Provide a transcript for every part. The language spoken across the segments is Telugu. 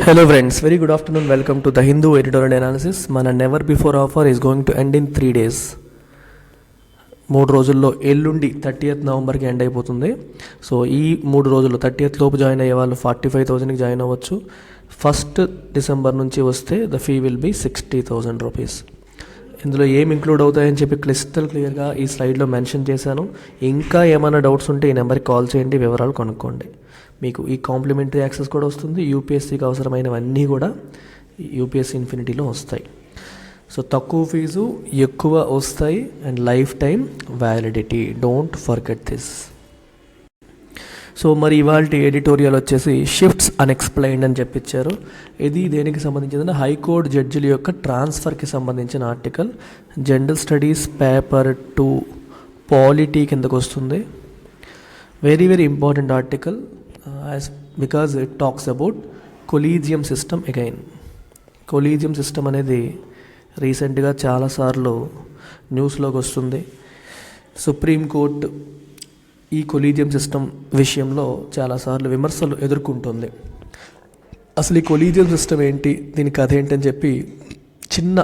Hello friends, very good afternoon. Welcome to the Hindu editorial analysis. మన never before offer is going to end in 3 days. 3 రోజుల్లో ఎల్లుండి 30th నవంబర్కి ఎండ్ అయిపోతుంది. సో ఈ 3 రోజుల్లో 30th లోపు జాయిన్ అయ్యే వాళ్ళు 45,000కి జాయిన్ అవ్వచ్చు. 1st December నుంచి వస్తే the fee will be 60,000 rupees. ఇందులో ఏం ఇంక్లూడ్ అవుతాయని చెప్పి క్లియర్గా ఈ స్లైడ్లో మెన్షన్ చేశాను. ఇంకా ఏమైనా డౌట్స్ ఉంటే ఈ నెంబర్కి కాల్ చేయండి, వివరాలు కనుక్కోండి. మీకు ఈ కాంప్లిమెంటరీ యాక్సెస్ కూడా వస్తుంది. యూపీఎస్సీకి అవసరమైనవన్నీ కూడా యూపీఎస్సీ ఇన్ఫినిటీలో వస్తాయి. సో తక్కువ ఫీజు ఎక్కువ వస్తాయి and life time validity. Don't forget this. So మరి ఇవాళ ఎడిటోరియల్ వచ్చేసి షిఫ్ట్స్ అన్ఎక్స్ప్లెయిన్డ్ అని చెప్పించారు. ఇది దేనికి సంబంధించిందంటే హైకోర్టు జడ్జిల యొక్క ట్రాన్స్ఫర్కి సంబంధించిన article. General studies paper 2 polity కిందకు వస్తుంది. Very very important article because it talks about collegium system again. collegium system అనేది రీసెంట్గా చాలాసార్లు న్యూస్లోకి వస్తుంది. సుప్రీంకోర్టు ఈ కొలీజియం సిస్టమ్ విషయంలో చాలాసార్లు విమర్శలు ఎదుర్కొంటుంది. అసలు ఈ కొలీజియం సిస్టమ్ ఏంటి, దీని కథ ఏంటని చెప్పి చిన్న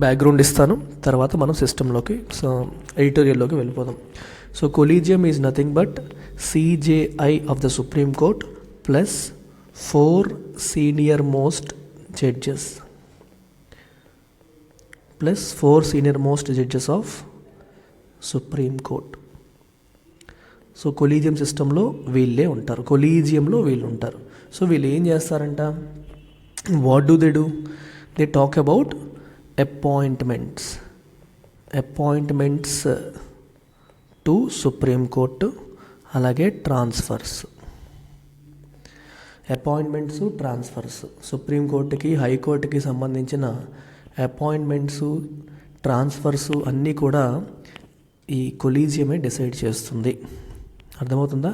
బ్యాక్గ్రౌండ్ ఇస్తాను, తర్వాత మనం సిస్టంలోకి ఎడిటోరియల్లోకి వెళ్ళిపోదాం. So collegium is nothing but CJI of the Supreme Court plus 4 senior most judges of Supreme Court. So collegium సిస్టంలో వీళ్ళే ఉంటారు, కొలీజియంలో వీళ్ళు ఉంటారు. సో వీళ్ళు ఏం చేస్తారంట, what do they talk about appointments to supreme court, అలాగే ట్రాన్స్ఫర్స్. అపాయింట్మెంట్స్, ట్రాన్స్ఫర్స్, సుప్రీంకోర్టుకి హైకోర్టుకి సంబంధించిన అపాయింట్మెంట్స్, ట్రాన్స్ఫర్స్ అన్నీ కూడా ఈ కొలీజియమే డిసైడ్ చేస్తుంది. అర్థమవుతుందా?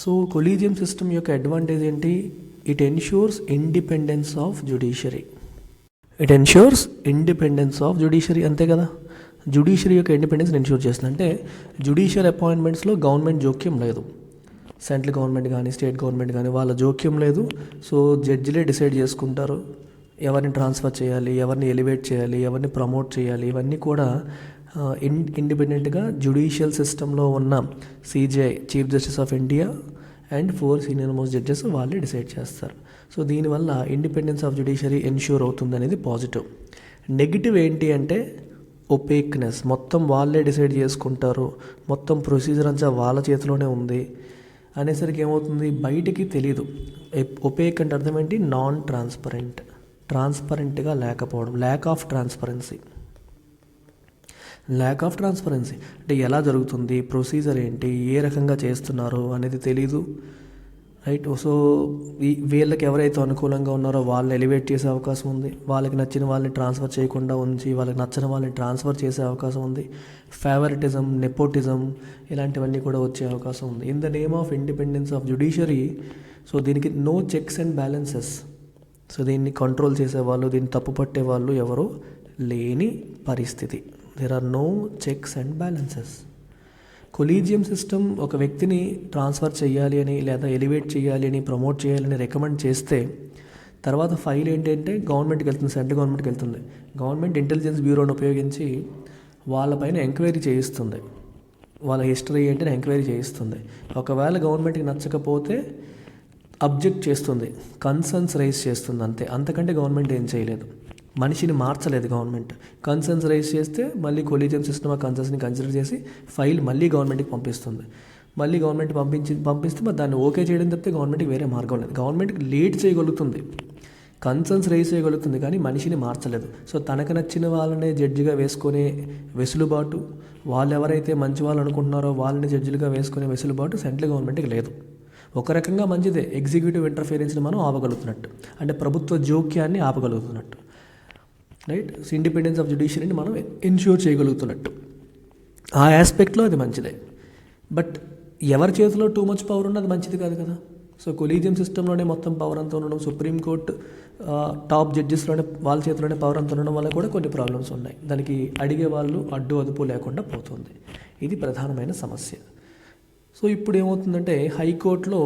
సో కొలీజియం సిస్టమ్ యొక్క అడ్వాంటేజ్ ఏంటి? It ensures independence of judiciary. అంతే కదా. జ్యుడిషియరీ యొక్క ఇండిపెండెన్స్ ఎన్ష్యూర్ చేస్తుంది. అంటే జ్యుడిషియల్ అపాయింట్మెంట్స్లో గవర్నమెంట్ జోక్యం లేదు. సెంట్రల్ గవర్నమెంట్ కానీ స్టేట్ గవర్నమెంట్ కానీ వాళ్ళ జోక్యం లేదు. సో జడ్జిలే డిసైడ్ చేసుకుంటారు ఎవరిని ట్రాన్స్ఫర్ చేయాలి, ఎవరిని ఎలివేట్ చేయాలి, ఎవరిని ప్రమోట్ చేయాలి. ఇవన్నీ కూడా ఇండిపెండెంట్గా జ్యుడిషియల్ సిస్టంలో ఉన్న CJI chief justice of India and 4 senior most judges వాళ్ళే డిసైడ్ చేస్తారు. సో దీనివల్ల ఇండిపెండెన్స్ ఆఫ్ జ్యుడిషియరీ ఎన్ష్యూర్ అవుతుంది అనేది పాజిటివ్. నెగిటివ్ ఏంటి అంటే ఒపేక్నెస్. మొత్తం వాళ్ళే డిసైడ్ చేసుకుంటారు, మొత్తం ప్రొసీజర్ అంతా వాళ్ళ చేతిలోనే ఉంది అనేసరికి ఏమవుతుంది, బయటికి తెలీదు. ఒపేక్ అంటే అర్థం ఏంటి? నాన్ ట్రాన్స్పరెంట్గా లేకపోవడం, ల్యాక్ ఆఫ్ ట్రాన్స్పరెన్సీ అంటే ఎలా జరుగుతుంది, ప్రొసీజర్ ఏంటి, ఏ రకంగా చేస్తున్నారు అనేది తెలీదు, రైట్. సో వీళ్ళకి ఎవరైతే అనుకూలంగా ఉన్నారో వాళ్ళని ఎలివేట్ చేసే అవకాశం ఉంది, వాళ్ళకి నచ్చిన వాళ్ళని ట్రాన్స్ఫర్ చేయకుండా ఉంచి వాళ్ళకి నచ్చిన వాళ్ళని ట్రాన్స్ఫర్ చేసే అవకాశం ఉంది. ఫేవరెటిజం, నెపోటిజం ఇలాంటివన్నీ కూడా వచ్చే అవకాశం ఉంది. In the name of independence of judiciary. So దీనికి no checks and balances. So దీన్ని కంట్రోల్ చేసేవాళ్ళు, దీన్ని తప్పు పట్టేవాళ్ళు ఎవరు లేని పరిస్థితి. There are no checks and balances. Collegium system ఒక వ్యక్తిని ట్రాన్స్ఫర్ చేయాలి అని లేదా ఎలివేట్ చేయాలి అని ప్రమోట్ చేయాలని రికమెండ్ చేస్తే తర్వాత ఫైల్ ఏంటంటే గవర్నమెంట్కి వెళ్తుంది, సెంట్రల్ గవర్నమెంట్కి వెళ్తుంది. గవర్నమెంట్ ఇంటెలిజెన్స్ బ్యూరోని ఉపయోగించి వాళ్ళపైన ఎంక్వైరీ చేయిస్తుంది, వాళ్ళ హిస్టరీ ఏంటని ఎంక్వైరీ చేయిస్తుంది. ఒకవేళ గవర్నమెంట్కి నచ్చకపోతే అబ్జెక్ట్ చేస్తుంది, కన్సర్న్స్ రైజ్ చేస్తుంది, అంతకంటే గవర్నమెంట్ ఏం చేయలేదు. మనిషిని మార్చలేదు గవర్నమెంట్. కన్సర్న్స్ రైజ్ చేస్తే మళ్ళీ కొలీజియం సిస్టమ్ ఆ కన్సర్న్స్ని కన్సిడర్ చేసి ఫైల్ మళ్ళీ గవర్నమెంట్కి పంపిస్తుంది. మళ్ళీ గవర్నమెంట్ పంపిస్తే మరి దాన్ని ఓకే చేయడం తప్పితే గవర్నమెంట్కి వేరే మార్గం లేదు. గవర్నమెంట్కి లేట్ చేయగలుగుతుంది, కన్సర్న్స్ రైజ్ చేయగలుగుతుంది, కానీ మనిషిని మార్చలేదు. సో తనకు నచ్చిన వాళ్ళనే జడ్జిగా వేసుకునే వెసులుబాటు, వాళ్ళు ఎవరైతే మంచి వాళ్ళు అనుకుంటున్నారో వాళ్ళని జడ్జిలుగా వేసుకునే వెసులుబాటు సెంట్రల్ గవర్నమెంట్కి లేదు. ఒక రకంగా మంచిదే, ఎగ్జిక్యూటివ్ ఇంటర్ఫియరెన్స్ని మనం ఆపగలుగుతున్నట్టు, అంటే ప్రభుత్వ జోక్యాన్ని ఆపగలుగుతున్నట్టు, రైట్. ఇండిపెండెన్స్ ఆఫ్ జ్యుడిషియరీని మనం ఎన్ష్యూర్ చేయగలుగుతున్నట్టు ఆ ఆస్పెక్ట్లో అది మంచిదే. బట్ ఎవరి చేతిలో టూ మచ్ పవర్ ఉన్నది మంచిది కాదు కదా. సో కొలీజియం సిస్టంలోనే మొత్తం పవర్ అంతా ఉండడం, సుప్రీంకోర్టు టాప్ జడ్జెస్లోనే వాళ్ళ చేతిలోనే పవర్ అంతా ఉండడం వల్ల కూడా కొన్ని ప్రాబ్లమ్స్ ఉన్నాయి. దానికి అడిగే వాళ్ళు అడ్డు అదుపు లేకుండా పోతుంది. ఇది ప్రధానమైన సమస్య. సో ఇప్పుడు ఏమవుతుందంటే హైకోర్టులో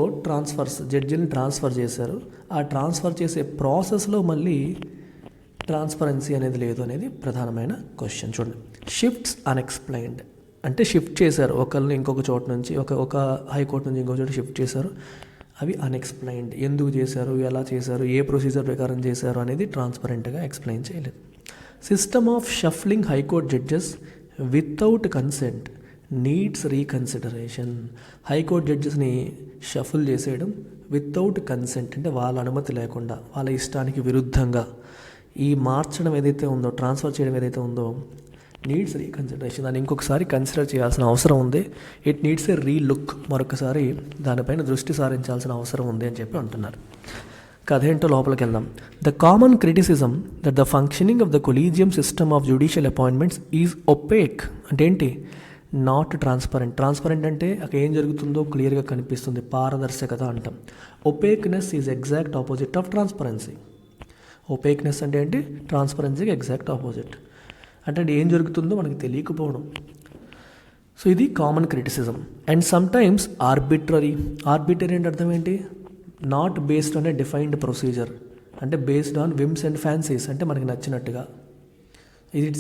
జడ్జిని ట్రాన్స్ఫర్ చేశారు. ఆ ట్రాన్స్ఫర్ చేసే ప్రాసెస్లో మళ్ళీ ట్రాన్స్పరెన్సీ అనేది లేదు అనేది ప్రధానమైన క్వశ్చన్. చూడండి, షిఫ్ట్స్ అన్ఎక్స్ప్లెయిన్డ్ అంటే షిఫ్ట్ చేశారు ఒకరిని ఇంకొక చోట నుంచి ఒక హైకోర్టు నుంచి ఇంకొక చోట షిఫ్ట్ చేశారు. అవి అన్ఎక్స్ప్లెయిన్డ్. ఎందుకు చేశారు, ఎలా చేశారు, ఏ ప్రొసీజర్ ప్రకారం చేశారు అనేది ట్రాన్స్పరెంట్గా ఎక్స్ప్లెయిన్ చేయలేదు. System of shuffling high court judges without consent needs reconsideration. High court జడ్జెస్ని షఫుల్ చేసేయడం వితౌట్ కన్సెంట్ అంటే వాళ్ళ అనుమతి లేకుండా, వాళ్ళ ఇష్టానికి విరుద్ధంగా ఈ మార్చడం ఏదైతే ఉందో, ట్రాన్స్ఫర్ చేయడం ఏదైతే ఉందో, నీడ్స్ రీకన్సిడరేషన్. దాన్ని ఇంకొకసారి కన్సిడర్ చేయాల్సిన అవసరం ఉంది. It needs a relook. మరొకసారి దానిపైన దృష్టి సారించాల్సిన అవసరం ఉంది అని చెప్పి అంటున్నారు. కథ ఏంటో లోపలికి వెళ్దాం. The common criticism that the functioning of the collegium system of judicial appointments is opaque. అంటే ఏంటి? Not transparent. ట్రాన్స్పరెంట్ అంటే అక్కడ ఏం జరుగుతుందో క్లియర్గా కనిపిస్తుంది, పారదర్శకత అంటాం. Opaqueness is exact opposite of transparency. Opaqueness అంటే ఏంటి? ట్రాన్స్పరెన్సీకి ఎగ్జాక్ట్ ఆపోజిట్. అంటే ఏం జరుగుతుందో మనకి తెలియకపోవడం. సో ఇది common criticism. And sometimes arbitrary. Arbitrary అంటే అర్థం ఏంటి? Not based on a defined procedure, అంటే based on whims and fancies, అంటే మనకి నచ్చినట్టుగా.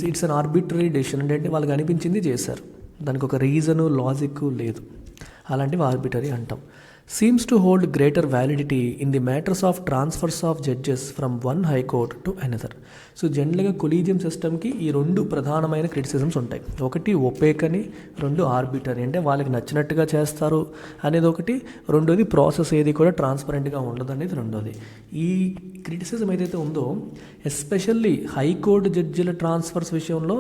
It's an arbitrary decision. అంటే వాళ్ళకి అనిపించింది చేశారు, దానికి ఒక రీజను లాజిక్ లేదు. అలాంటివి ఆర్బిటరీ అంటాం. Seems to hold greater validity in the matters of transfers of judges from one high court to another. So జనరల్గా కొలీజియం సిస్టమ్కి ఈ రెండు ప్రధానమైన క్రిటిసిజమ్స్ ఉంటాయి. ఒకటి ఒపేక్ అని, రెండు ఆర్బిటరీ అంటే వాళ్ళకి నచ్చినట్టుగా చేస్తారు అనేది ఒకటి, రెండోది ప్రాసెస్ ఏది కూడా ట్రాన్స్పరెంట్గా ఉండదు అనేది రెండోది. ఈ క్రిటిసిజం ఏదైతే ఉందో ఎస్పెషల్లీ హైకోర్టు జడ్జిల ట్రాన్స్ఫర్స్ విషయంలో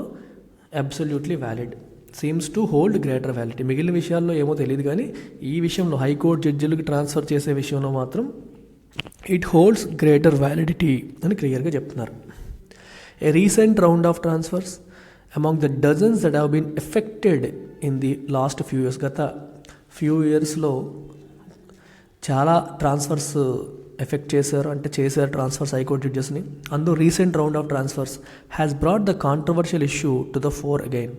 absolutely valid. Seems to hold greater validity. మిగిలిన విషయాల్లో ఏమో తెలియదు, కానీ ఈ విషయంలో హైకోర్టు జడ్జిలకు ట్రాన్స్ఫర్ చేసే విషయంలో మాత్రం ఇట్ హోల్డ్స్ గ్రేటర్ వ్యాలిడిటీ అని క్లియర్గా చెప్తున్నారు. A recent round of transfers among the dozens that have been effected in the last few years. గత ఫ్యూ ఇయర్స్లో చాలా ట్రాన్స్ఫర్స్ ఎఫెక్ట్ చేశారు, అంటే చేశారు ట్రాన్స్ఫర్స్ హైకోర్టు జడ్జెస్ని. అందులో recent round of transfers has brought the controversial issue to the fore again.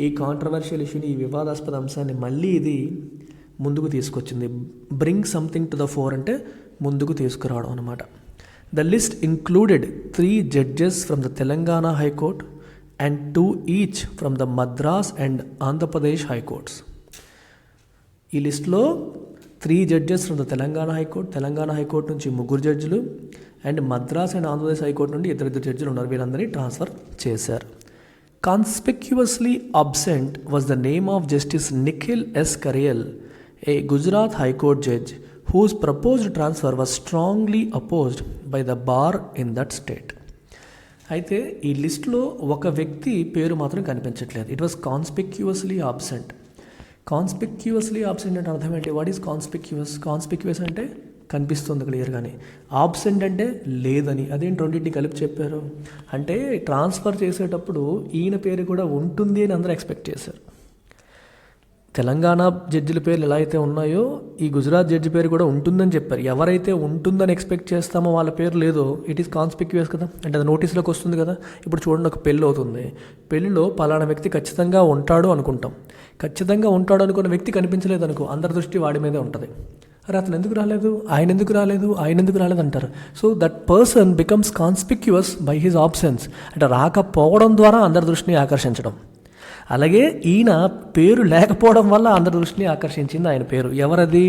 ఈ కాంట్రవర్షియల్ ఇష్యూని, ఈ వివాదాస్పద అంశాన్ని మళ్ళీ ఇది ముందుకు తీసుకొచ్చింది. Bring something to the fore అంటే ముందుకు తీసుకురావడం అనమాట. The list included 3 judges from the Telangana high court and 2 each from the Madras and Andhra Pradesh high courts. ఈ లిస్ట్లో 3 judges from the Telangana high court నుంచి 3 జడ్జిలు, and Madras and Andhra Pradesh high court నుండి 2 జడ్జిలు ఉన్నారు. వీళ్ళందరినీ ట్రాన్స్ఫర్ చేశారు. Conspicuously absent was the name of Justice Nikhil S. Kariyal, a Gujarat High Court judge whose proposed transfer was strongly opposed by the bar in that state. అయితే ఈ లిస్ట్లో ఒక వ్యక్తి పేరు మాత్రం కనిపించట్లేదు. It was conspicuously absent. Conspicuously absent అంటే అర్థం ఏంటి? What is conspicuous? కాన్స్పిక్యూస్ అంటే కనిపిస్తుంది క్లియర్గానే, ఆబ్సెంట్ అంటే లేదని. అదేంటి రెండింటిని కలిపి చెప్పారు అంటే ట్రాన్స్ఫర్ చేసేటప్పుడు ఈయన పేరు కూడా ఉంటుంది అని అందరూ ఎక్స్పెక్ట్ చేశారు. తెలంగాణ జడ్జిల పేర్లు ఎలా అయితే ఉన్నాయో ఈ గుజరాత్ జడ్జి పేరు కూడా ఉంటుందని చెప్పారు. ఎవరైతే ఉంటుందని ఎక్స్పెక్ట్ చేస్తామో వాళ్ళ పేరు లేదో ఇట్ ఈస్ కాన్స్పిక్యూస్ కదా, అంటే అది నోటీసులోకి వస్తుంది కదా. ఇప్పుడు చూడండి, ఒక పెళ్ళి అవుతుంది, పెళ్ళిలో పలానా వ్యక్తి ఖచ్చితంగా ఉంటాడు అనుకుంటాం. ఖచ్చితంగా ఉంటాడు అనుకున్న వ్యక్తి కనిపించలేదు అనుకో, అందరి దృష్టి వాడి మీదే ఉంటుంది. అరే అతను ఎందుకు రాలేదు, ఆయన ఎందుకు రాలేదు అంటారు. So that person becomes conspicuous by his absence. అంటే రాకపోవడం ద్వారా అందరి దృష్టిని ఆకర్షించడం. అలాగే ఈయన పేరు లేకపోవడం వల్ల అందరి దృష్టిని ఆకర్షించింది ఆయన పేరు. ఎవరది?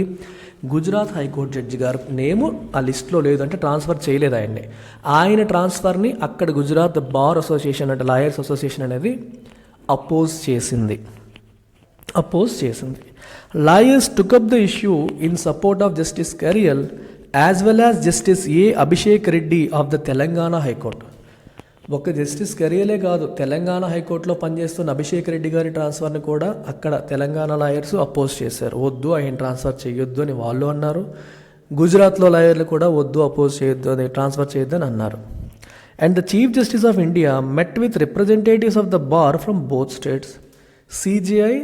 గుజరాత్ హైకోర్టు జడ్జి గారు నేము ఆ లిస్ట్లో లేదు, అంటే ట్రాన్స్ఫర్ చేయలేదు ఆయన్ని. ఆయన ట్రాన్స్ఫర్ని అక్కడ గుజరాత్ బార్ అసోసియేషన్ అంటే లాయర్స్ అసోసియేషన్ అనేది అపోజ్ చేసింది. Lawyers took up the issue in support of Justice Kariyal as well as Justice A. Abhishek Reddy of the Telangana High Court. ఒక జస్టిస్ కరియలే కాదు, తెలంగాణ హైకోర్టులో పనిచేస్తున్న అభిషేక్ రెడ్డి గారి ట్రాన్స్ఫర్ని కూడా అక్కడ తెలంగాణ లాయర్స్ అపోజ్ చేశారు. వద్దు, ఆయన ట్రాన్స్ఫర్ చేయొద్దు అని వాళ్ళు అన్నారు. గుజరాత్లో లాయర్లు కూడా వద్దు, అపోజ్ చేయొద్దు, అది ట్రాన్స్ఫర్ చేయొద్దు అని అన్నారు. And the chief justice of India met with representatives of the bar from both states. CJI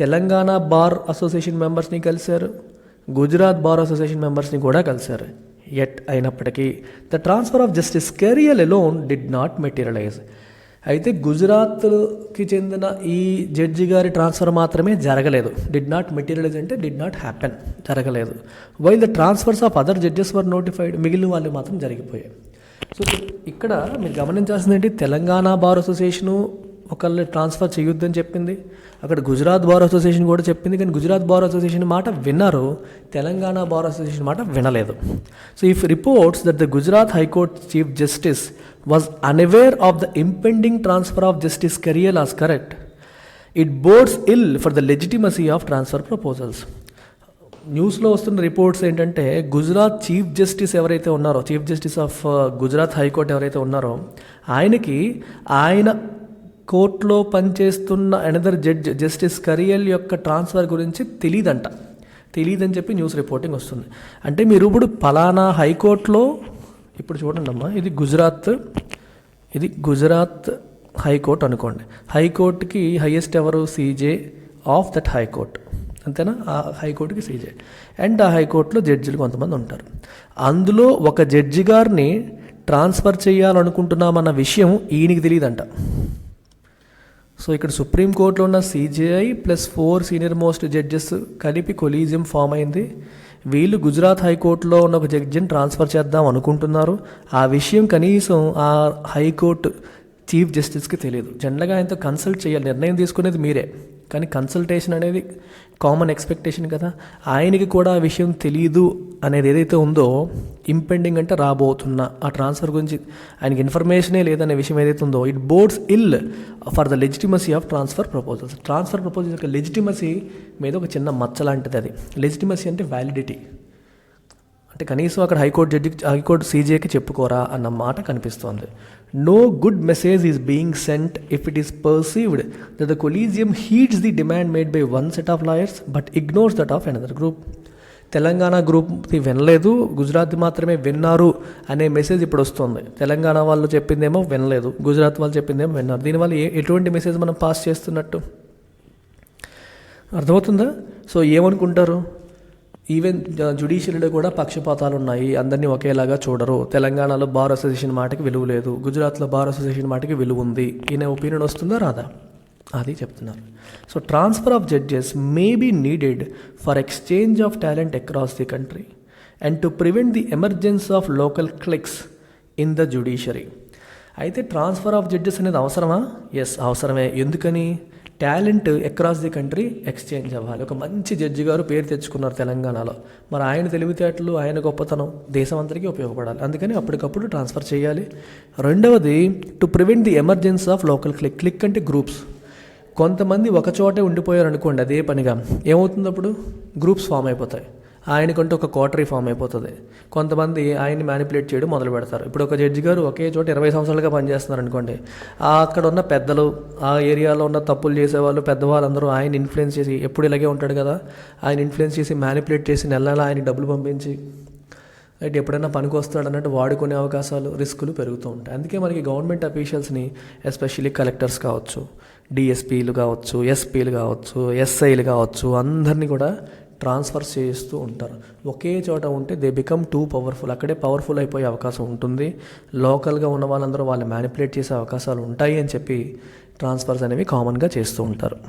Telangana bar association మెంబర్స్ని కలిశారు, గుజరాత్ బార్ అసోసియేషన్ మెంబర్స్ని కూడా కలిశారు. అయినప్పటికీ the transfer of justice Kariel alone did not materialise. అయితే గుజరాత్కి చెందిన ఈ జడ్జి గారి ట్రాన్స్ఫర్ మాత్రమే జరగలేదు. డిడ్ నాట్ మెటీరియలైజ్ అంటే డిడ్ నాట్ హ్యాపెన్, జరగలేదు. While the transfers of other judges were notified, మిగిలిన వాళ్ళు మాత్రం జరిగిపోయాయి. సో ఇక్కడ మీరు గమనించాల్సింది ఏంటి, తెలంగాణ బార్ అసోసియేషను ఒకళ్ళు ట్రాన్స్ఫర్ చేయొద్దని చెప్పింది, అక్కడ గుజరాత్ బార్ అసోసియేషన్ కూడా చెప్పింది. కానీ గుజరాత్ బార్ అసోసియేషన్ మాట విన్నారు, తెలంగాణ బార్ అసోసియేషన్ మాట వినలేదు. So if reports that the Gujarat high court chief justice was unaware of the impending transfer of justice Kariel as correct, it bodes ill for the legitimacy of transfer proposals. న్యూస్లో వస్తున్న రిపోర్ట్స్ ఏంటంటే గుజరాత్ చీఫ్ జస్టిస్ ఎవరైతే ఉన్నారో, chief justice of Gujarat high court ఎవరైతే ఉన్నారో ఆయన కోర్టులో పనిచేస్తున్న అనదర్ జస్టిస్ కరియల్ యొక్క ట్రాన్స్ఫర్ గురించి తెలియదని చెప్పి న్యూస్ రిపోర్టింగ్ వస్తుంది. అంటే మీరు ఇప్పుడు పలానా హైకోర్టులో, ఇప్పుడు చూడండి అమ్మా, ఇది గుజరాత్ హైకోర్టు అనుకోండి. హైకోర్టుకి హైయెస్ట్ ఎవరు, సీజే ఆఫ్ దట్ హైకోర్టు, అంతేనా? ఆ హైకోర్టుకి సీజే. అండ్ ఆ హైకోర్టులో జడ్జిలు కొంతమంది ఉంటారు. అందులో ఒక జడ్జి గారిని ట్రాన్స్ఫర్ చేయాలనుకుంటున్నామన్న విషయం ఈయనకి తెలియదంట. సో ఇక్కడ సుప్రీంకోర్టులో ఉన్న CJI plus 4 senior most judges కలిపి కొలీజియం ఫామ్ అయింది. వీళ్ళు గుజరాత్ హైకోర్టులో ఉన్న ఒక జడ్జిని ట్రాన్స్ఫర్ చేద్దాం అనుకుంటున్నారు. ఆ విషయం కనీసం ఆ హైకోర్టు చీఫ్ జస్టిస్కి తెలియదు. జనరల్గా ఆయనతో కన్సల్ట్ చేయాలి, నిర్ణయం తీసుకునేది మీరే, కానీ కన్సల్టేషన్ అనేది కామన్ ఎక్స్పెక్టేషన్ కదా. ఆయనకి కూడా ఆ విషయం తెలియదు అనేది ఏదైతే ఉందో, ఇంపెండింగ్ అంటే రాబోతున్న ఆ ట్రాన్స్ఫర్ గురించి ఆయనకి ఇన్ఫర్మేషనే లేదనే విషయం ఏదైతే ఉందో, it bodes ill for the legitimacy of transfer proposals. Transfer proposals యొక్క లెజిటిమసీ మీద ఒక చిన్న మచ్చ లాంటిది అది. లెజిటిమసీ అంటే వ్యాలిడిటీ, అంటే కనీసం అక్కడ హైకోర్టు సీజేకి చెప్పుకోరా అన్న మాట కనిపిస్తోంది. No good message is being sent if it is perceived that the collegium heeds the demand made by one set of lawyers but ignores that of another group. Telangana గ్రూప్ది వినలేదు, గుజరాత్ మాత్రమే విన్నారు అనే మెసేజ్ ఇప్పుడు వస్తుంది. తెలంగాణ వాళ్ళు చెప్పిందేమో వినలేదు, గుజరాత్ వాళ్ళు చెప్పిందేమో విన్నారు. దీనివల్ల ఎటువంటి మెసేజ్ మనం పాస్ చేస్తున్నట్టు అర్థమవుతుందా? సో ఏమనుకుంటారు, ఈవెన్ జ్యుడిషియరీలో కూడా పక్షపాతాలు ఉన్నాయి, అందరినీ ఒకేలాగా చూడరు. తెలంగాణలో బార్ అసోసియేషన్ మాటకి విలువ లేదు, గుజరాత్లో బార్ అసోసియేషన్ మాటకి విలువ ఉంది. ఈయన ఒపీనియన్ వస్తుందా రాదా, అది చెప్తున్నారు. So transfer of judges may be needed for exchange of talent across the country and to prevent the emergence of local cliques in the judiciary. అయితే ట్రాన్స్ఫర్ ఆఫ్ జడ్జెస్ అనేది అవసరమా? ఎస్, అవసరమే. ఎందుకని? Talent across the country exchange అవ్వాలి. ఒక మంచి జడ్జి గారు పేరు తెచ్చుకున్నారు తెలంగాణలో, మరి ఆయన తెలివితేటలు, ఆయన గొప్పతనం దేశం అంతటికీ ఉపయోగపడాలి. అందుకని అప్పటికప్పుడు ట్రాన్స్ఫర్ చేయాలి. రెండవది, to prevent the emergence of local click అంటే గ్రూప్స్. కొంతమంది ఒక చోటే ఉండిపోయారు అనుకోండి, అదే పనిగా ఏమవుతుంది, అప్పుడు గ్రూప్స్ ఫామ్ అయిపోతాయి. ఆయనకంటూ ఒక కోటరీ ఫామ్ అయిపోతుంది. కొంతమంది ఆయన్ని మ్యానిపులేట్ చేయడం మొదలు పెడతారు. ఇప్పుడు ఒక జడ్జి గారు ఒకే చోట 20 సంవత్సరాలుగా పనిచేస్తున్నారు అనుకోండి, అక్కడ ఉన్న పెద్దలు, ఆ ఏరియాలో ఉన్న తప్పులు చేసేవాళ్ళు, పెద్దవాళ్ళందరూ ఆయన ఇన్ఫ్లుయెన్స్ చేసి, ఎప్పుడు ఇలాగే ఉంటాడు కదా, ఆయన ఇన్ఫ్లుయెన్స్ చేసి మ్యానిపులేట్ చేసి నెలలా ఆయన డబ్బులు పంపించి రైట్ ఎప్పుడైనా పనికి వస్తాడు అన్నట్టు వాడుకునే అవకాశాలు, రిస్కులు పెరుగుతూ ఉంటాయి. అందుకే మనకి గవర్నమెంట్ అఫీషియల్స్ని, ఎస్పెషల్లీ కలెక్టర్స్ కావచ్చు, డిఎస్పీలు కావచ్చు, ఎస్పీలు కావచ్చు, ఎస్ఐలు కావచ్చు, అందరినీ కూడా ట్రాన్స్ఫర్ చేస్తూ ఉంటారు. ఒకే చోట ఉంటే దే బికమ్ టూ పవర్ఫుల్, అక్కడే పవర్ఫుల్ అయిపోయే అవకాశం ఉంటుంది. లోకల్గా ఉన్న వాళ్ళందరూ వాళ్ళు మ్యానిపులేట్ చేసే అవకాశాలు ఉంటాయి అని చెప్పి ట్రాన్స్ఫర్స్ అనేవి కామన్గా చేస్తూ ఉంటారు.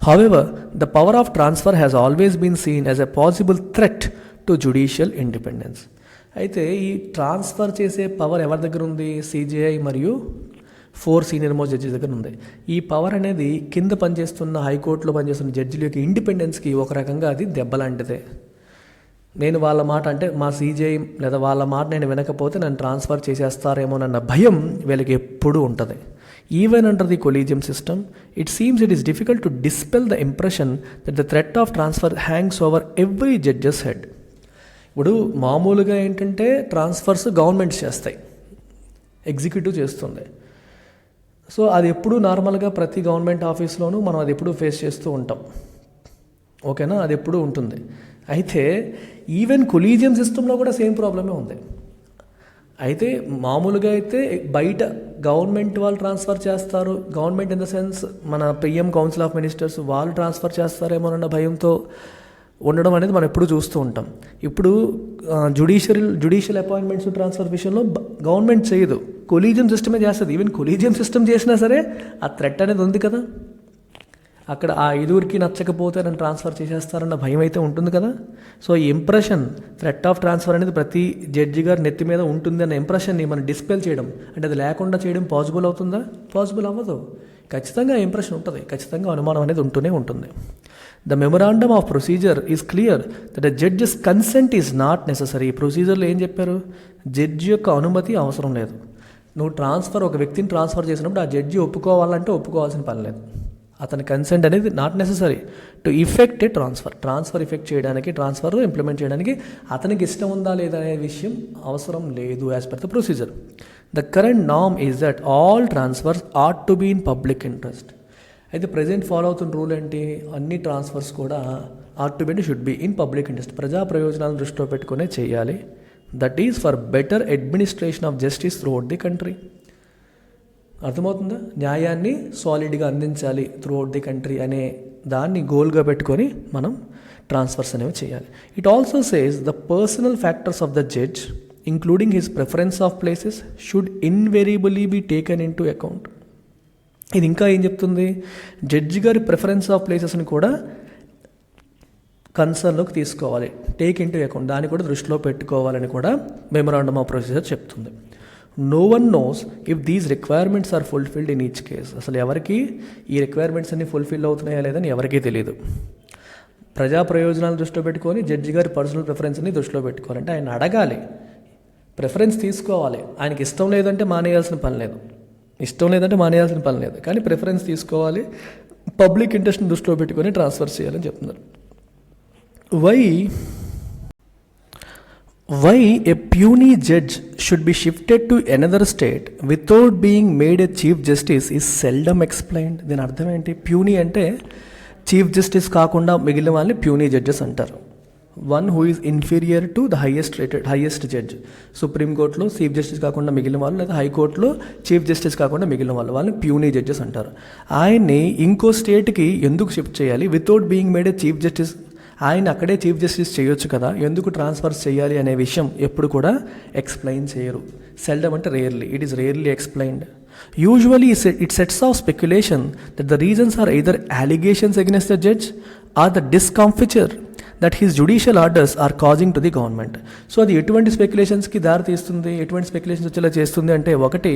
However, the power of transfer has always been seen as a possible threat to judicial independence. అయితే ఈ ట్రాన్స్ఫర్ చేసే పవర్ ఎవరి దగ్గర ఉంది? సిజేఐ మరియు 4 సీనియర్ మోస్ట్ జడ్జెస్ దగ్గర ఉంది. ఈ పవర్ అనేది కింద పనిచేస్తున్న హైకోర్టులో పనిచేస్తున్న జడ్జిల యొక్క ఇండిపెండెన్స్కి ఒక రకంగా అది దెబ్బ లాంటిదే. నేను వాళ్ళ మాట, అంటే మా సీజేఐ లేదా వాళ్ళ మాట నేను వినకపోతే నన్ను ట్రాన్స్ఫర్ చేసేస్తారేమోనన్న భయం వీళ్ళకి ఎప్పుడూ ఉంటుంది. Even under the collegium system, it seems it is difficult to dispel the impression that the threat of transfer hangs over every judges head. ఇప్పుడు మామూలుగా ఏంటంటే ట్రాన్స్ఫర్స్ గవర్నమెంట్స్ చేస్తాయి, ఎగ్జిక్యూటివ్ చేస్తుంది. సో అది ఎప్పుడు నార్మల్గా ప్రతి గవర్నమెంట్ ఆఫీస్లోనూ మనం అది ఎప్పుడూ ఫేస్ చేస్తూ ఉంటాం, ఓకేనా, అది ఎప్పుడూ ఉంటుంది. అయితే ఈవెన్ కొలీజియం సిస్టంలో కూడా సేమ్ ప్రాబ్లమే ఉంది. అయితే మామూలుగా అయితే బయట గవర్నమెంట్ వాళ్ళు ట్రాన్స్ఫర్ చేస్తారు, గవర్నమెంట్ ఇన్ ద సెన్స్ మన పిఎం కౌన్సిల్ ఆఫ్ మినిస్టర్స్ వాళ్ళు ట్రాన్స్ఫర్ చేస్తారేమోనన్న భయంతో ఉండడం అనేది మనం ఎప్పుడు చూస్తూ ఉంటాం. ఇప్పుడు జ్యుడిషియల్ అపాయింట్మెంట్స్ ట్రాన్స్ఫర్ విషయంలో గవర్నమెంట్ చేయదు, కొలీజియం సిస్టమే చేస్తుంది. ఈవెన్ కొలీజియం సిస్టమ్ చేసినా సరే ఆ థ్రెట్ అనేది ఉంది కదా, అక్కడ ఆ 5కి నచ్చకపోతే నన్ను ట్రాన్స్ఫర్ చేసేస్తారన్న భయం అయితే ఉంటుంది కదా. సో ఈ ఇంప్రెషన్, థ్రెట్ ఆఫ్ ట్రాన్స్ఫర్ అనేది ప్రతి జడ్జి గారి నెత్తి మీద ఉంటుంది అన్న ఇంప్రెషన్ని మనం డిస్పెల్ చేయడం, అంటే అది లేకుండా చేయడం పాసిబుల్ అవుతుందా? పాసిబుల్ అవ్వదు. ఖచ్చితంగా ఇంప్రెషన్ ఉంటుంది, ఖచ్చితంగా అనుమానం అనేది ఉంటూనే ఉంటుంది. The memorandum of procedure is clear that the judge's consent is not necessary. ప్రొసీజర్లో ఏం చెప్పారు? జడ్జి యొక్క అనుమతి అవసరం లేదు. నువ్వు ఒక వ్యక్తిని ట్రాన్స్ఫర్ చేసినప్పుడు ఆ జడ్జి ఒప్పుకోవాలంటే ఒప్పుకోవాల్సిన పని లేదు. అతని కన్సెంట్ అనేది not necessary to effect a transfer effect చేయడానికి, ట్రాన్స్ఫర్ ఇంప్లిమెంట్ చేయడానికి అతనికి ఇష్టం ఉందా లేదా అనే విషయం అవసరం లేదు as per the procedure. The current norm is that all transfers ought to be in public interest. అయితే ప్రజెంట్ ఫాలో అవుతున్న రూల్ ఏంటి? అన్ని ట్రాన్స్ఫర్స్ కూడా ought to be should be in public interest, ప్రజా ప్రయోజనాలను దృష్టిలో పెట్టుకునే చేయాలి. That is for better administration of justice throughout the country. అర్థమవుతుందా? న్యాయాన్ని సాలిడ్గా అందించాలి త్రూఅవుట్ ది కంట్రీ అనే దాన్ని గోల్గా పెట్టుకొని మనం ట్రాన్స్ఫర్స్ అనేవి చేయాలి. It also says the personal factors of the judge including his preference of places should invariably be taken into account. ఇది ఇంకా ఏం చెప్తుంది? జడ్జి గారి ప్రిఫరెన్స్ ఆఫ్ ప్లేసెస్ని కూడా కన్సర్న్లోకి తీసుకోవాలి, టేక్ ఇన్ టు అకౌంట్, దాన్ని కూడా దృష్టిలో పెట్టుకోవాలని కూడా మెమొరాండమ్ ఆఫ్ ప్రొసీజర్ చెప్తుంది. No one knows if these requirements are fulfilled in each case. అసలు ఎవరికి ఈ రిక్వైర్మెంట్స్ అన్ని ఫుల్ఫిల్ అవుతున్నాయా లేదని ఎవరికీ తెలియదు. ప్రజా ప్రయోజనాలు దృష్టిలో పెట్టుకొని జడ్జి గారి పర్సనల్ ప్రిఫరెన్స్ని దృష్టిలో పెట్టుకోవాలంటే ఆయన అడగాలి, ప్రిఫరెన్స్ తీసుకోవాలి. ఆయనకి ఇష్టం లేదంటే మానేయాల్సిన పని లేదు, కానీ ప్రిఫరెన్స్ తీసుకోవాలి, పబ్లిక్ ఇంట్రెస్ట్ని దృష్టిలో పెట్టుకొని ట్రాన్స్ఫర్ చేయాలని చెప్తున్నారు. Why a puny judge should be shifted to another state without being made a chief justice is seldom explained. దీని అర్థం ఏంటి? ప్యూనీ అంటే చీఫ్ జస్టిస్ కాకుండా మిగిలిన వాళ్ళని ప్యూనీ జడ్జెస్ అంటారు. One who is inferior to the highest judge. సుప్రీంకోర్టులో చీఫ్ జస్టిస్ కాకుండా మిగిలిన వాళ్ళు, లేదా హైకోర్టులో చీఫ్ జస్టిస్ కాకుండా మిగిలిన వాళ్ళని ప్యూనీ జడ్జెస్ అంటారు. ఆయన్ని ఇంకో స్టేట్కి ఎందుకు షిఫ్ట్ చేయాలి? వితౌట్ బీయింగ్ మేడ్ ఏ చీఫ్ జస్టిస్. ఆయన అక్కడే చీఫ్ జస్టిస్ చేయొచ్చు కదా, ఎందుకు ట్రాన్స్ఫర్స్ చేయాలి అనే విషయం ఎప్పుడు కూడా ఎక్స్ప్లెయిన్ చేయరు. సెల్డమ్ అంటే rarely, it is rarely explained. Usually it sets off speculation that the reasons are either allegations against the judge or the discomfiture that his judicial orders are causing to the government. So అది ఎటువంటి స్పెక్యులేషన్స్కి దారి తీస్తుంది, ఎటువంటి స్పెక్యులేషన్స్ వచ్చేలా చేస్తుంది అంటే, ఒకటి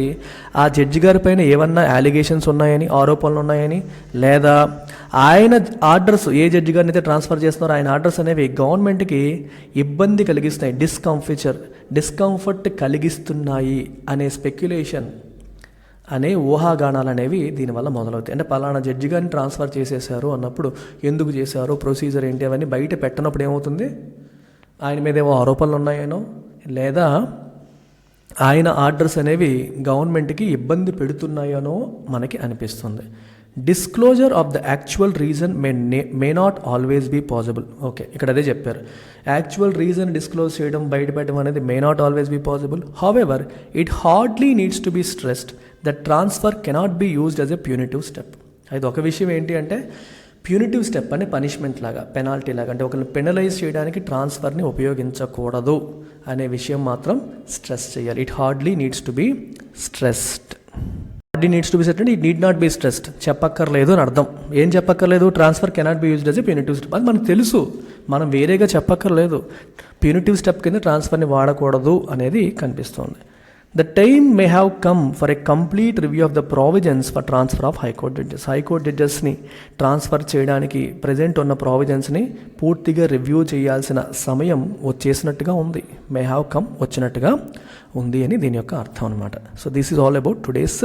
ఆ జడ్జి గారి పైన ఏమన్నా అలిగేషన్స్ ఉన్నాయని, ఆరోపణలు ఉన్నాయని, లేదా ఆయన ఆర్డర్స్, ఏ జడ్జి గారిని అయితే ట్రాన్స్ఫర్ చేస్తున్నారో ఆయన ఆర్డర్స్ అనేవి గవర్నమెంట్కి ఇబ్బంది కలిగిస్తున్నాయి, డిస్కంఫర్ట్ కలిగిస్తున్నాయి అనే స్పెక్యులేషన్, అనే ఊహాగానాలు అనేవి దీనివల్ల మొదలవుతాయి. అంటే పలానా జడ్జి గారిని ట్రాన్స్ఫర్ చేసేసారు అన్నప్పుడు ఎందుకు చేశారు, ప్రొసీజర్ ఏంటి, అవన్నీ బయట పెట్టినప్పుడు ఏమవుతుంది? ఆయన మీద ఏమో ఆరోపణలు ఉన్నాయనో, లేదా ఆయన ఆర్డర్స్ అనేవి గవర్నమెంట్కి ఇబ్బంది పెడుతున్నాయనో మనకి అనిపిస్తుంది. Disclosure of the actual reason may not always be possible. Okay, ఇక్కడ అదే చెప్పారు, యాక్చువల్ రీజన్ డిస్క్లోజ్ చేయడం, బయటపెట్టడం అనేది may not always be possible. However it hardly needs to be stressed that transfer cannot be used as a punitive step. అది ఒక విషయం ఏంటి అంటే, ప్యూనిటివ్ స్టెప్ అంటే పనిష్మెంట్ లాగా, పెనాల్టీ లాగా, అంటే ఒకరిని పెనలైజ్ చేయడానికి ట్రాన్స్ఫర్ని ఉపయోగించకూడదు అనే విషయం మాత్రం స్ట్రెస్ చేయాలి. It hardly needs to be stressed. Needs to be set అంటే it need not be stressed, చెప్పక్కర్లేదు అని అర్థం. ఏం చెప్పక్కర్లేదు? Transfer cannot be used as a punitive step. అది మనకు తెలుసు, మనం వేరేగా చెప్పక్కర్లేదు. ప్యూనిటివ్ స్టెప్ కింద ట్రాన్స్ఫర్ని వాడకూడదు అనేది కనిపిస్తోంది. The time may have come for a complete review of the provisions for transfer of high court judges. High court జడ్జెస్ని ట్రాన్స్ఫర్ చేయడానికి ప్రజెంట్ ఉన్న ప్రావిజన్స్ని పూర్తిగా రివ్యూ చేయాల్సిన సమయం వచ్చేసినట్టుగా ఉంది. మే హ్యావ్ కమ్, వచ్చినట్టుగా ఉంది అని దీని యొక్క అర్థం అనమాట. So this is all about today's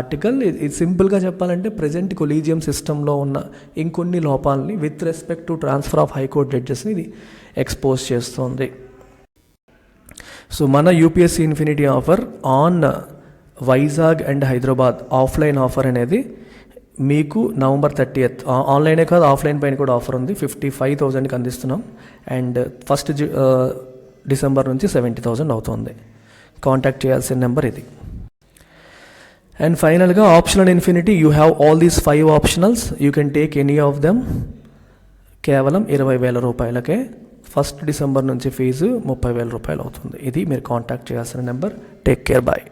article. ఇది సింపుల్గా చెప్పాలంటే ప్రజెంట్ కొలీజియం సిస్టంలో ఉన్న ఇంకొన్ని లోపాలని with respect to transfer of high court జడ్జెస్ని ఇది ఎక్స్పోజ్ చేస్తోంది. సో మన UPSC infinity offer on Vizag and Hyderabad offline offer అనేది మీకు November 30th, ఆన్లైనే కాదు ఆఫ్లైన్ పైన కూడా ఆఫర్ ఉంది. 55,000కి అందిస్తున్నాం. అండ్ 1st December నుంచి 70,000 అవుతుంది. కాంటాక్ట్ చేయాల్సిన నెంబర్ ఇది. అండ్ ఫైనల్గా optional infinity, you have all these 5 optionals, you can take any of them. కేవలం 20,000 రూపాయలకే. 1st December నుంచి ఫీజు 30,000 రూపాయలు అవుతుంది. ఇది మీరు కాంటాక్ట్ చేయాల్సిన నెంబర్. Take care, bye.